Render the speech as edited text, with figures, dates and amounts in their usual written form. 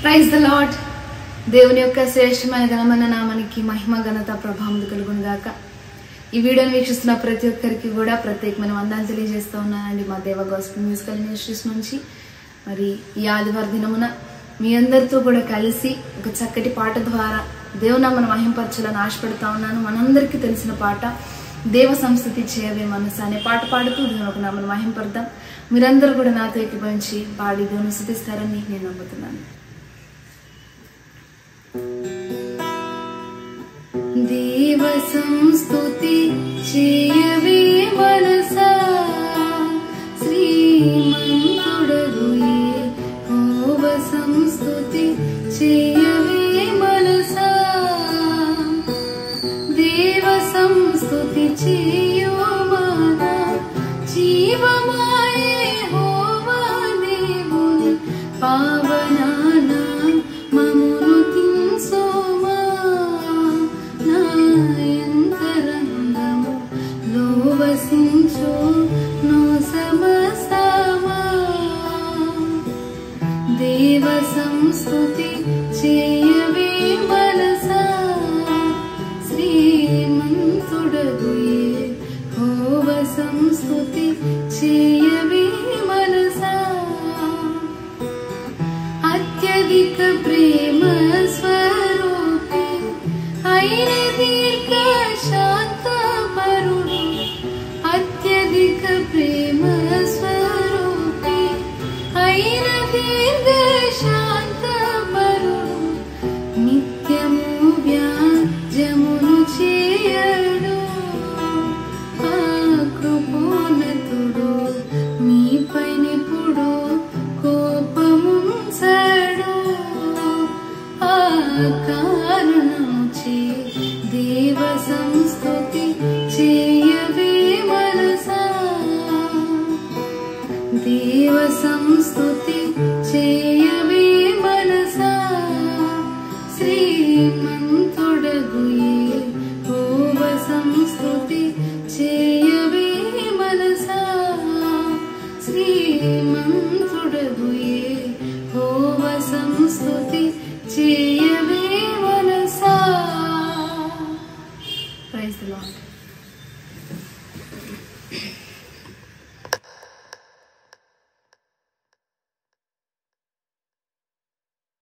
Praise the lord. దేవుని యొక్క శ్రేష్టమైన ఘనమైన నామానికి మహిమ ఘనత ప్రభావం కలుగును గాక. ఈ వీడియోని వీక్షిస్తున్న ప్రతి ఒక్కరికి కూడా ప్రత్యేకమైన వందనాలు తెలియజేస్తూ ఉన్నానండి మా దేవ గాస్పెల్ మ్యూజికల్ మినిస్ట్రీస్ నుంచి. మరి ఈ ఆదివారం దినమున మీ అందరితో కూడా కలిసి ఒక చక్కటి పాట ద్వారా దేవునామను మహింపరచాలని ఆశపడుతూ ఉన్నాను. మనందరికీ తెలిసిన పాట దేవ సంస్థుతి చేయవే మనసు అనే పాట పాడుతూ దేవుని నామను మహింపడదాం. మీరందరూ కూడా నాతో ఏకీభవించి పాడి దేవుని స్తుతిస్తారని నేను నమ్ముతున్నాను. దేవ సంస్తుతి చేయవే మనసా, శ్రీమంతుడగు యెహోవ సంస్తుతి చేయవే మనసా. దేవ సంస్తుతి చేయు మన జీవమాయ యెహోవా దేవుని పావనాన మమును తిన్సోమా. నాయంతరంగము లోవసించు నో సమస్తమా. దేవ సంస్తుతి చేయవే మనసా, శ్రీమంతుడగు యెహోవ సంస్తుతి చేయవే మనసా. అత్యధిక ప్రేమ స్వరూపి అయిన దీర్ఘ శాంతపరుడు, అత్యధిక ప్రేమ స్వరూపి అయిన దీర్ఘ శాంతపరుడు, నిత్యము వ్యాజ్యమును చేయడు. ఆ కృపోన్నతుడు మీపై నిపుడు కోపముంచడు. ఆ కారణముచే దేవ సంస్తుతి చేయవే మనసా. దేవ సంస్తుతి చేయవే మనసా, శ్రీమంతుడగు యెహోవ సంస్తుతి చేయవే మనసా. శ్రీమంతుడగు యెహోవ సంస్తుతి